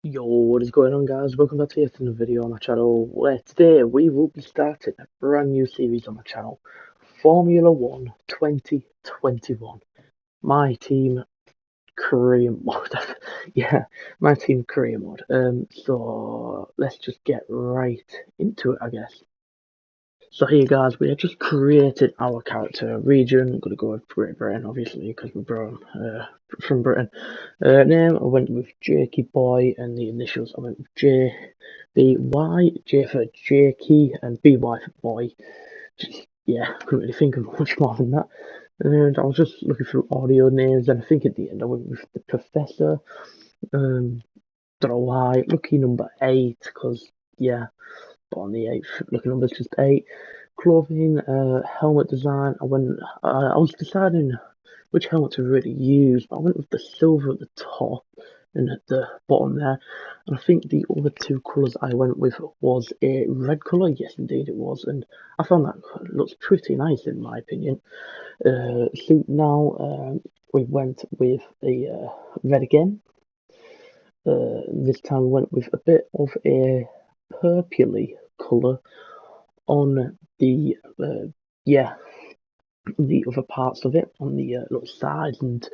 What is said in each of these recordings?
Yo, what is going on, guys? Welcome back to yet another video on my channel, where today we will be starting a brand new series on my channel, Formula 1 2021. My team career mode. Yeah, my team career mode. So let's just get right into it, I guess. So here, guys, we have just created our character region. I'm gonna go with Great Britain, obviously, because we're from Britain. Name, I went with Jakey Boy, and the initials, I went with J, B, Y, J for Jakey, and BY for Boy. Just, yeah, couldn't really think of much more than that. And I was just looking through audio names, and I think at the end I went with the Professor. Don't know why. Lucky number 8, because, yeah, but on the 8th, lucky number's just 8. Clothing, helmet design, I was deciding which helmet to really use, but I went with the silver at the top and at the bottom there. And I think the other two colours I went with was a red colour. Yes, indeed it was, and I found that looks pretty nice in my opinion. So now we went with a red again. This time we went with a bit of a purpley colour on the the other parts of it, on the little sides and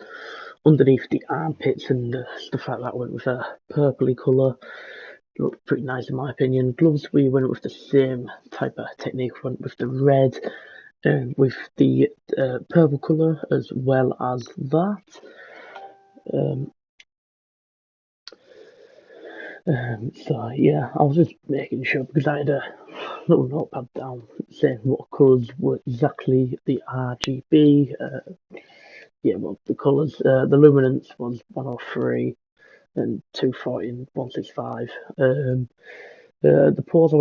underneath the armpits and stuff like that. Went with a purpley colour. Looked pretty nice in my opinion. Gloves, we went with the same type of technique. Went with the red and with the purple colour as well as that. So yeah, I was just making sure because I had a little notepad down saying what colours were exactly the RGB. Yeah, well, the colours, the luminance was 103 and 240 and 165. The pause I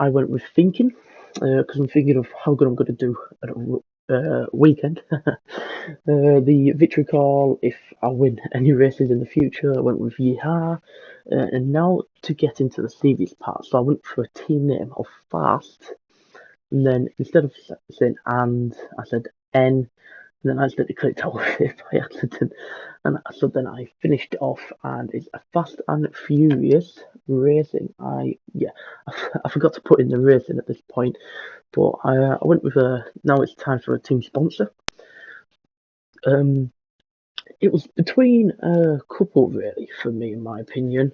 went with thinking, because I'm thinking of how good I'm going to do at a weekend. The victory call, if I win any races in the future, I went with Yeehaw. And now to get into the serious part, so I went for a team name of Fast, and then instead of saying and, I said N, and then I accidentally clicked out of it by accident. And so then I finished off, and it's a Fast and Furious Racing. I forgot to put in the racing at this point, but I went with a. Now it's time for a team sponsor. It was between a couple really for me, in my opinion.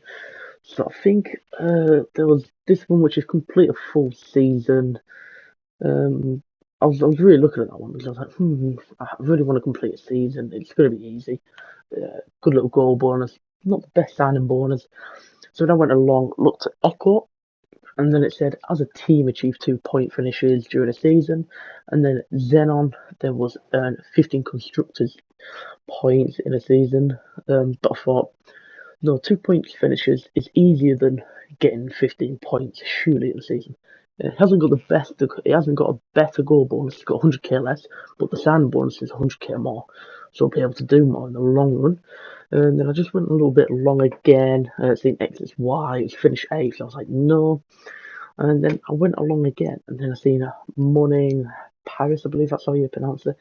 So I think there was this one which is complete a full season. I was really looking at that one because I was like, I really want to complete a season. It's going to be easy. Good little goal bonus. Not the best signing bonus. So then I went along, looked at Echo, and then it said, as a team, achieve 2-point finishes during a season. And then Xenon, there was 15 constructors points in a season. But I thought, no, 2-point finishes is easier than getting 15 points, surely, in the season. It hasn't got a better goal bonus. It's got 100k less, but the sign bonus is 100k more, so I'll be able to do more in the long run. And then I just went a little bit long again. Seeing X's Y, it was finish 8th. So I was like, no. And then I went along again, and then I seen a Morning Paris, I believe that's how you pronounce it,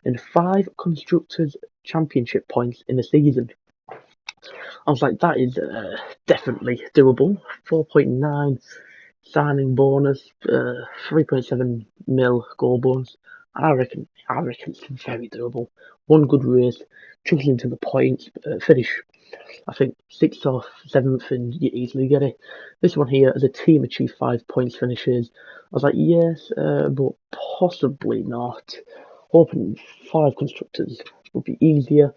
and 5 constructors championship points in a season. I was like, that is definitely doable. 4.9 signing bonus, 3.7 mil goal bonus. I reckon it's very doable. One good race, chucks into the points, finish, I think, 6th or 7th, and you easily get it. This one here, as a team, achieve 5 points finishes. I was like, yes, but possibly not. Hoping 5 constructors will be easier.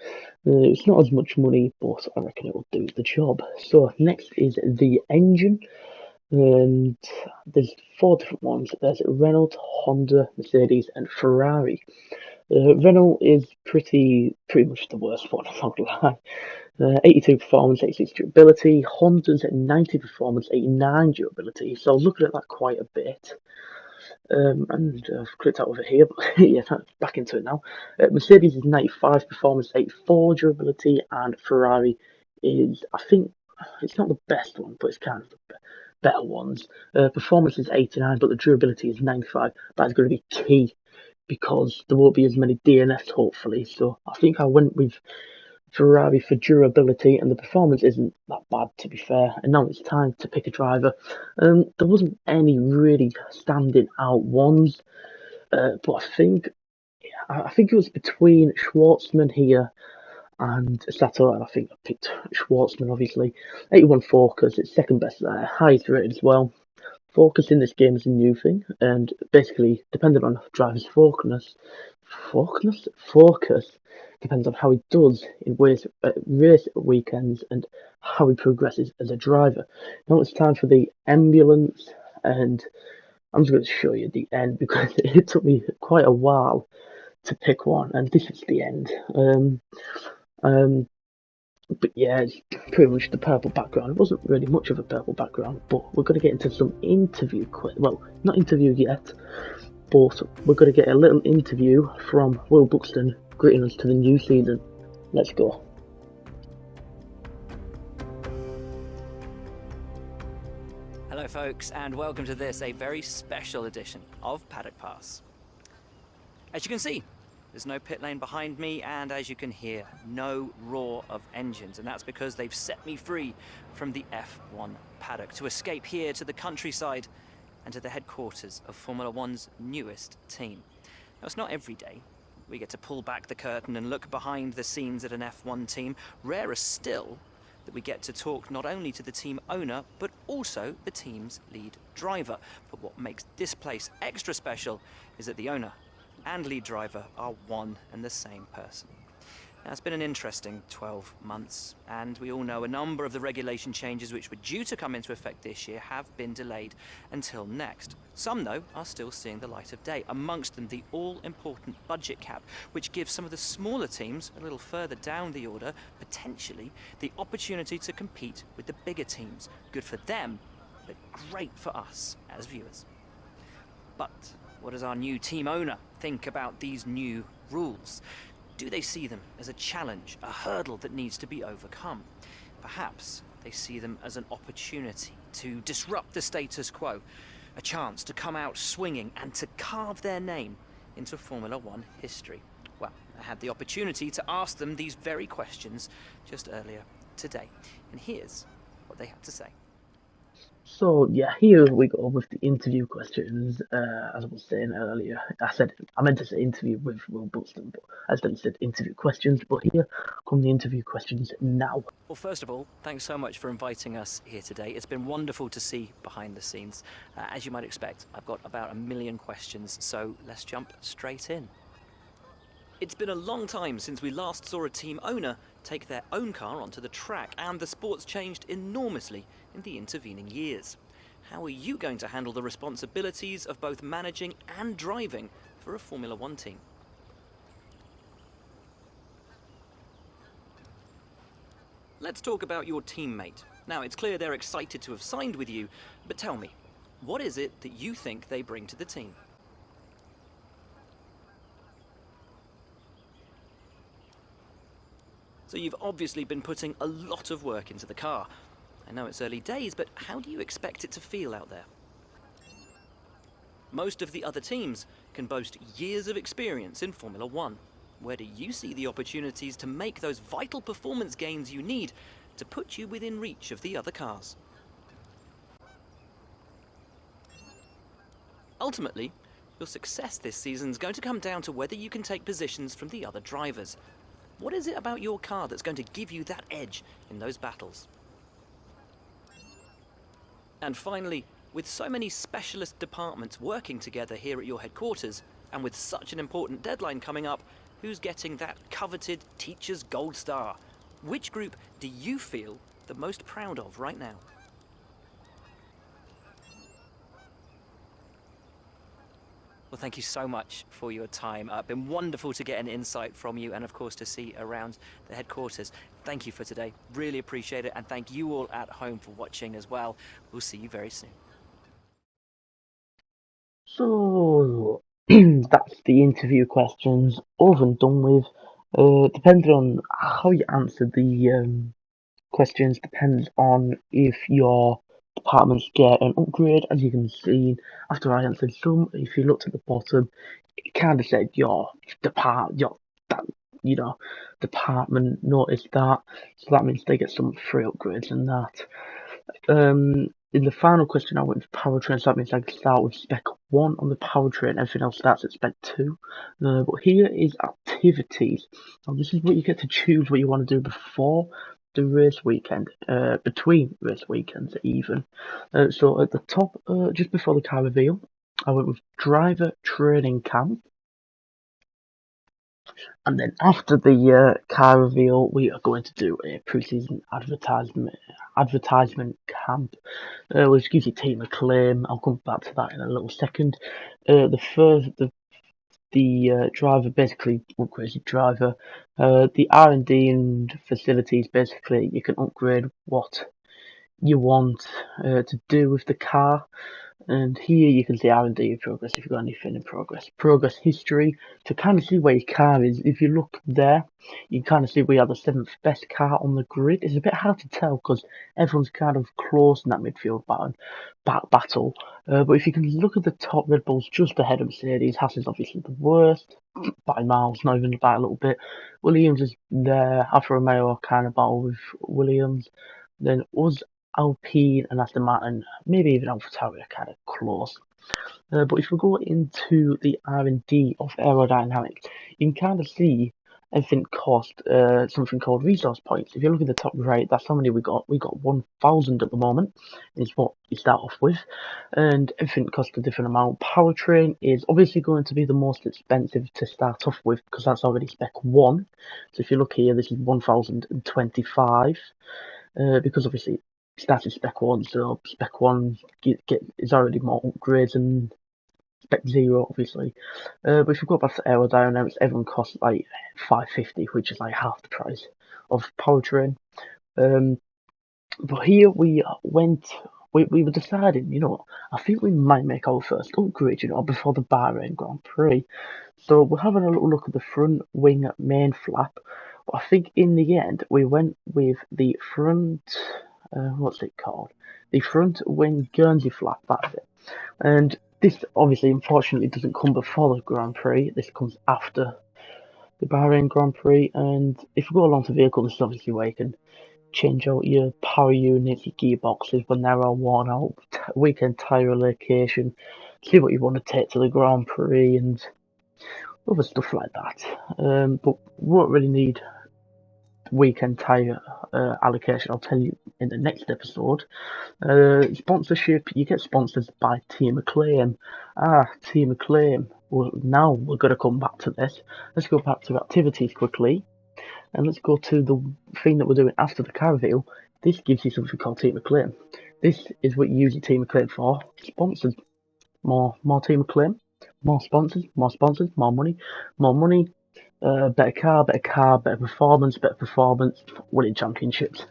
It's not as much money, but I reckon it will do the job. So next is the engine. And there's 4 different ones. There's Renault, Honda, Mercedes, and Ferrari. Renault is pretty much the worst one, I'm not gonna lie. 82 performance, 86 durability. Honda's at 90 performance, 89 durability. So I was looking at that quite a bit. And I've clicked out of it here, but yeah, back into it now. Mercedes is 95 performance, 84 durability, and Ferrari is, I think, it's not the best one, but it's kind of the better ones. Performance is 89, but the durability is 95. That's going to be key because there won't be as many DNFs, hopefully. So I think I went with Ferrari for durability, and the performance isn't that bad, to be fair. And now it's time to pick a driver. There wasn't any really standing out ones, but I think it was between Schwartzman here and Sato, and I think I picked Schwartzman, obviously. 81 Focus, it's second best there, highest rated as well. Focus in this game is a new thing, and basically, depending on driver's focus depends on how he does in race weekends and how he progresses as a driver. Now it's time for the ambulance, and I'm just going to show you the end because it took me quite a while to pick one, and this is the end. But yeah, it's pretty much the purple background. It wasn't really much of a purple background, but we're going to get into some interview. Well, not interview yet, but we're going to get a little interview from Will Buxton greeting us to the new season. Let's go. Hello folks, and welcome to this, a very special edition of Paddock Pass. As you can see, there's no pit lane behind me, and as you can hear, no roar of engines, and that's because they've set me free from the F1 paddock to escape here to the countryside and to the headquarters of Formula One's newest team. Now, it's not every day we get to pull back the curtain and look behind the scenes at an F1 team. Rarer still that we get to talk not only to the team owner, but also the team's lead driver. But what makes this place extra special is that the owner and lead driver are one and the same person. Now, it's been an interesting 12 months, and we all know a number of the regulation changes which were due to come into effect this year have been delayed until next. Some, though, are still seeing the light of day, amongst them the all-important budget cap, which gives some of the smaller teams a little further down the order, potentially, the opportunity to compete with the bigger teams. Good for them, but great for us as viewers. But what does our new team owner think about these new rules? Do they see them as a challenge, a hurdle that needs to be overcome? Perhaps they see them as an opportunity to disrupt the status quo, a chance to come out swinging and to carve their name into Formula One history. Well, I had the opportunity to ask them these very questions just earlier today, and here's what they had to say. So yeah, here we go with the interview questions. As I was saying earlier, I meant to say interview with Will Buxton, but I accidentally said interview questions. But here come the interview questions now. Well, first of all, thanks so much for inviting us here today. It's been wonderful to see behind the scenes. As you might expect, I've got about 1 million questions, so let's jump straight in. It's been a long time since we last saw a team owner take their own car onto the track, and the sport's changed enormously in the intervening years. How are you going to handle the responsibilities of both managing and driving for a Formula One team? Let's talk about your teammate. Now, it's clear they're excited to have signed with you, but tell me, what is it that you think they bring to the team? So you've obviously been putting a lot of work into the car. I know it's early days, but how do you expect it to feel out there? Most of the other teams can boast years of experience in Formula One. Where do you see the opportunities to make those vital performance gains you need to put you within reach of the other cars? Ultimately, your success this season is going to come down to whether you can take positions from the other drivers. What is it about your car that's going to give you that edge in those battles? And finally, with so many specialist departments working together here at your headquarters, and with such an important deadline coming up, who's getting that coveted Teacher's Gold Star? Which group do you feel the most proud of right now? Well, thank you so much for your time. It's been wonderful to get an insight from you, and of course to see around the headquarters. Thank you for today. Really appreciate it, and thank you all at home for watching as well. We'll see you very soon. So that's the interview questions over and done with. Depending on how you answer the questions, depends on if your departments get an upgrade. As you can see, after I answered some, if you looked at the bottom, it kind of said your department noticed that, so that means they get some free upgrades and that. In the final question, I went with powertrain, so that means I can start with spec 1 on the powertrain, everything else starts at spec 2. But here is activities. Now, this is what you get to choose what you want to do before the race weekend, between race weekends even. So at the top, just before the car reveal, I went with driver training camp. And then after the car reveal, we are going to do a pre-season advertisement camp, which gives you team acclaim. I'll come back to that in a little second. The driver basically upgrades your driver. The R&D and facilities, basically you can upgrade what you want to do with the car. And here you can see R&D progress if you've got anything in progress. Progress history, to kind of see where your car is. If you look there, you can kind of see we are the 7th best car on the grid. It's a bit hard to tell because everyone's kind of close in that midfield battle. But if you can look at the top, Red Bull's just ahead of Mercedes. Haas is obviously the worst by miles, not even by a little bit. Williams is there. Alfa Romeo are kind of battle with Williams. Then us, Alpine and Aston Martin, maybe even AlphaTauri are kind of close. But if we go into the R&D of aerodynamics, you can kind of see everything cost something called resource points. If you look at the top right, that's how many we got. We got 1,000 at the moment, is what you start off with. And everything costs a different amount. Powertrain is obviously going to be the most expensive to start off with because that's already spec 1. So if you look here, this is 1,025. Because obviously started spec 1, so spec 1 is already more upgrades than spec 0, obviously. But if you go back to aerodynamics, everyone costs like 550, which is like half the price of powertrain. But here we were deciding, I think we might make our first upgrade, before the Bahrain Grand Prix. So we're having a little look at the front wing main flap. But I think in the end, we went with the front, what's it called? The front wing Guernsey flap, that's it. And this obviously, unfortunately, doesn't come before the Grand Prix. This comes after the Bahrain Grand Prix. And if you go along to vehicle, this is obviously where you can change out your power units, your gearboxes when they're all worn out, weekend tyre location, see what you want to take to the Grand Prix and other stuff like that. But we won't really need weekend tyre allocation. I'll tell you in the next episode. Sponsorship, you get sponsored by Team Acclaim. Team Acclaim. Well, now we're going to come back to this. Let's go back to activities quickly. And let's go to the thing that we're doing after the car reveal. This gives you something called Team Acclaim. This is what you use your Team Acclaim for. Sponsors. More Team Acclaim. More sponsors, more money. Better car, better performance, winning championships.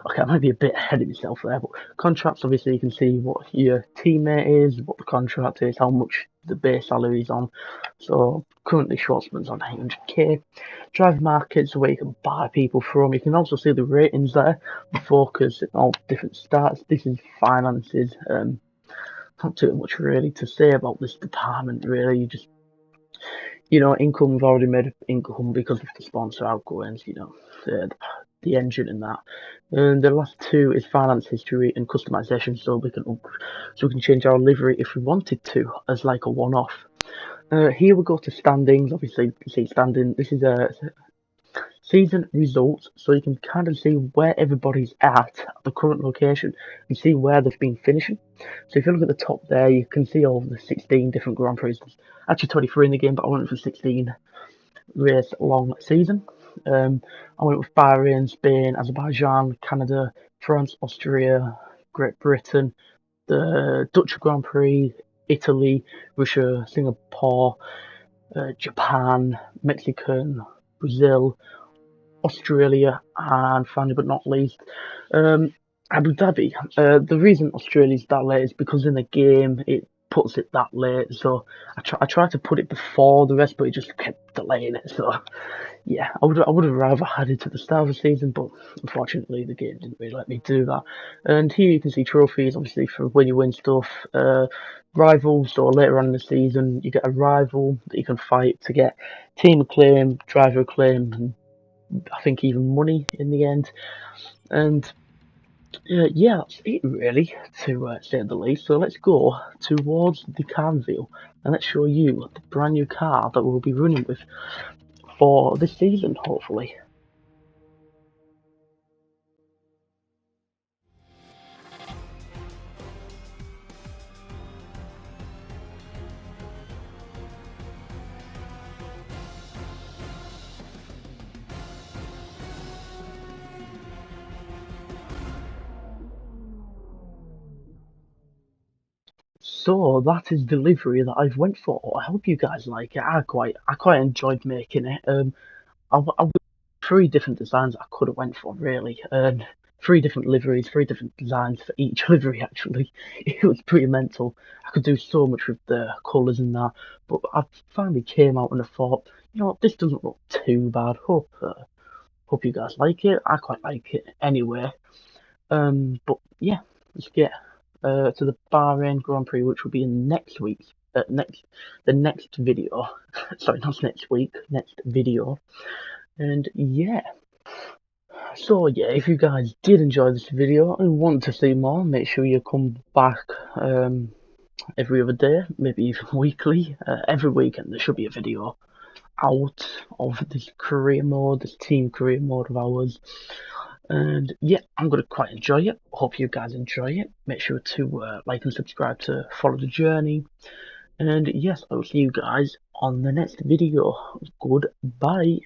Okay, I might be a bit ahead of myself there, but contracts, obviously you can see what your teammate is, what the contract is, how much the base salary is on. So currently Schwartzman's on 800k. Drive markets where you can buy people from. You can also see the ratings there, the focus, all different starts. This is finances. Not too much really to say about this department, really. You just, income, we've already made income because of the sponsor outgoings, the engine and that. And the last two is finance history and customization, so we can change our livery if we wanted to, as like a one-off. Here we go to standings. Obviously, you can see standing. This is a season results, so you can kind of see where everybody's at the current location and see where they've been finishing. So if you look at the top there, you can see all the 16 different Grand Prix. There's actually 23 in the game, but I went for 16 race long season. I went with Bahrain, Spain, Azerbaijan, Canada, France, Austria, Great Britain, the Dutch Grand Prix, Italy, Russia, Singapore, Japan, Mexican, Brazil, Australia, and finally but not least, Abu Dhabi. The reason Australia's that late is because in the game it puts it that late. So I tried to put it before the rest, but it just kept delaying it. So yeah, I would have rather had it at the start of the season, but unfortunately the game didn't really let me do that. And here you can see trophies, obviously, for when you win stuff. Rivals, so later on in the season, you get a rival that you can fight to get team acclaim, driver acclaim, and I think even money in the end. And yeah, that's it really, to say the least. So let's go towards the car reveal and let's show you the brand new car that we'll be running with for this season, hopefully. So that is delivery that I've went for. I hope you guys like it. I quite enjoyed making it. I 3 different designs I could have went for really. 3 different liveries, 3 different designs for each livery actually. It was pretty mental. I could do so much with the colours and that, but I finally came out and I thought, you know, this doesn't look too bad. Hope you guys like it. I quite like it anyway. But yeah, let's get to the Bahrain Grand Prix, which will be in next week's the next video. Sorry, not next week, next video. And yeah. So yeah, if you guys did enjoy this video and want to see more, make sure you come back every other day, maybe even weekly. Every weekend there should be a video out of this career mode, this team career mode of ours. And yeah, I'm going to quite enjoy it. Hope you guys enjoy it. Make sure to like and subscribe to follow the journey. And yes, I will see you guys on the next video. Goodbye.